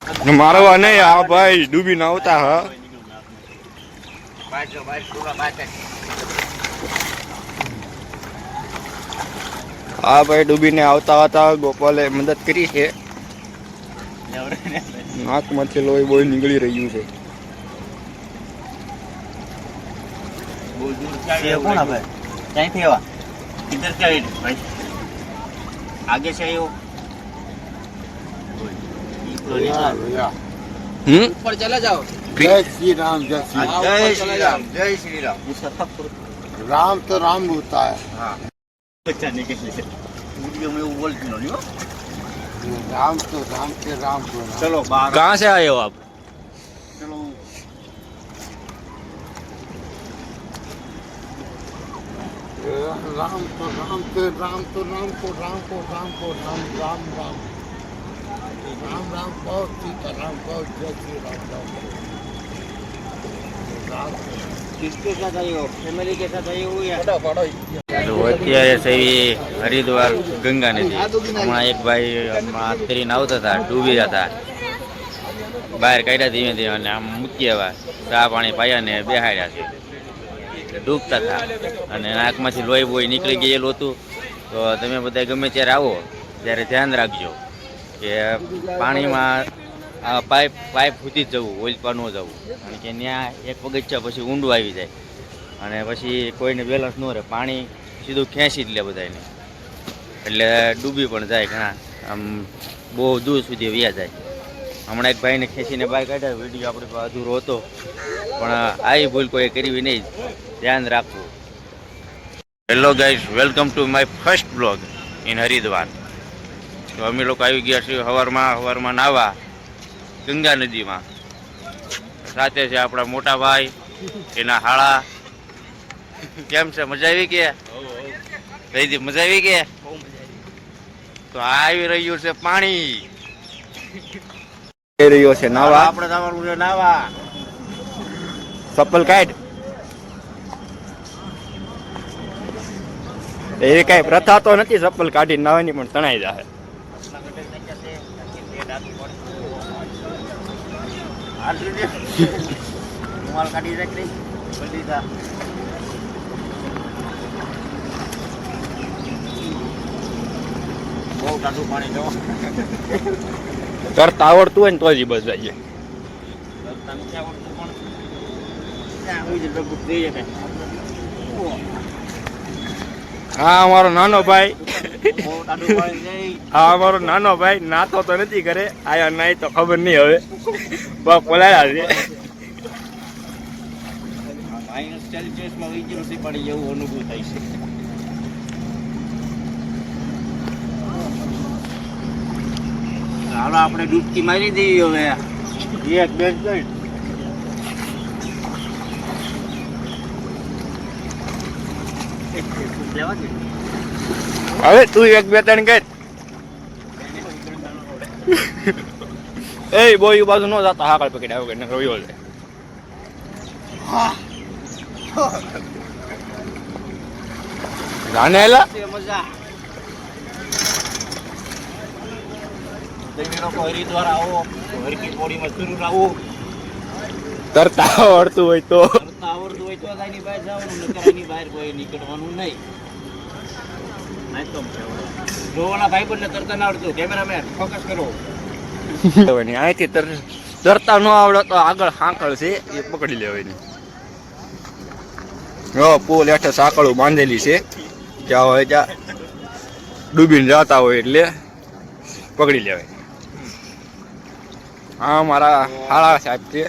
મારવા નહીં આ ભાઈ ડૂબી ના આવતા હા હા ભાઈ ડૂબીને આવતા હતા ગોપાલે મદદ કરી છે નાકમાંથી લોહી બોય નીકળી રહ્યું છે कौन है भाई कहीं थे वहाँ किधर क्या है भाई आगे से आए हो ऊपर चला जाओ जय श्री राम जय श्री राम जय श्री राम जय श्री राम राम तो राम होता है हाँ बचाने के लिए वीडियो में वो बोलती नहीं हो राम तो राम के राम को राम। चलो बाहर कहाँ से आए हो आप चलो राम तो राम के राम तो राम को राम को राम को राम राम राम राम राम बहुत सीता राम बहुत जय श्री राम राम किसके साथ आई हो फैमिली के साथ आई हो या અત્યારે છે હરિદ્વાર ગંગા નદી હમણાં એક ભાઈ તરીને આવતા હતા ડૂબી હતા બહાર કાઢ્યા ધીમે ધીમે અને આમ મૂકી આવ્યા ચા પાણી પાયા ને બેહાડ્યા છે ડૂબતા હતા અને નાકમાંથી લોહી બોય નીકળી ગયેલું હતું તો તમે બધા ગમે ત્યારે આવો ત્યારે ધ્યાન રાખજો કે પાણીમાં પાઇપ સુધી જ જવું ઓલપા ન જવું કારણ કે ત્યાં એક પગથિયા પછી ઊંડું આવી જાય અને પછી કોઈને બેલેન્સ ન રહે પાણી સીધું ખેંચી જ લે બધાને એટલે ડૂબી પણ જાય ઘણા આમ બહુ દૂર સુધી વ્યા જાય હમણાં એક ભાઈને ખેંચીને બહાર કાઢ્યા વિડીયો આપણી પાસે અધૂરો હતો પણ આવી ભૂલ કોઈ કરવી નહીં ધ્યાન રાખવું hello guys welcome to my first blog in Haridwar તો અમે લોકો આવી ગયા છીએ હવારમાં નાવા ગંગા નદીમાં સાથે છે આપણા મોટા ભાઈ એના હાળા કેમ છે મજા આવી કે કઈ મજા આવી કે તો આવી રહ્યું છે પાણી રહ્યો છે નાવા આપણે જવાનું છે નાવા ચપ્પલ કાઢ એવી કઈ પ્રથા તો નથી ચપ્પલ કાઢી નાવાની પણ તણાઈ જાય રૂમાલ કાઢી રાખ નહીં બધી જા બહુ ટાઢું પાણી જો કરતા આવડતું હોય ને તો જ બસ જઈએ નથી આવડતું પણ ત્યાં આવી જ લગભગ જઈએ કઈ હા અમારો નાનો ભાઈ બહુ ટાઢું પાણી જાય હા અમારો નાનો ભાઈ નાતો તો નથી કરે આયા નહીં તો ખબર નહીં હવે પગ પલાળ્યા છે -40°માં વહી ગયેલું છે પાણી એવું અનુભવ થાય છે હાલો આપણે ડૂબકી મારી દઈએ હવે એક બે ત્રણ હવે તું એક બે ત્રણ કર એ બોય બાજુ નો જતા હાકળ પકડી આવ્યો કે નકર વયો જાય જાને એલા મજા તમે લોકો હરિદ્વાર આવો હરકી પોડીમાં જરૂર આવો તરતા આવડતું હોય તો તરતા આવડતું હોય તો જ આની બહાર જવાનું નકર આની બહાર કોઈ નીકળવાનું નહીં જોવાના ભાઈ બંને તરતા ના આવડતું કેમેરામેન ફોકસ કરો અહીંથી તરતા ન આવડે તો આગળ સાંકળ છે એ પકડી લેવાની પુલ હેઠળ સાંકળો બાંધેલી છે જ્યાં હોય ત્યાં ડૂબીને જતા હોય એટલે પકડી લેવાય હા મારા હાળા સાહેબ છે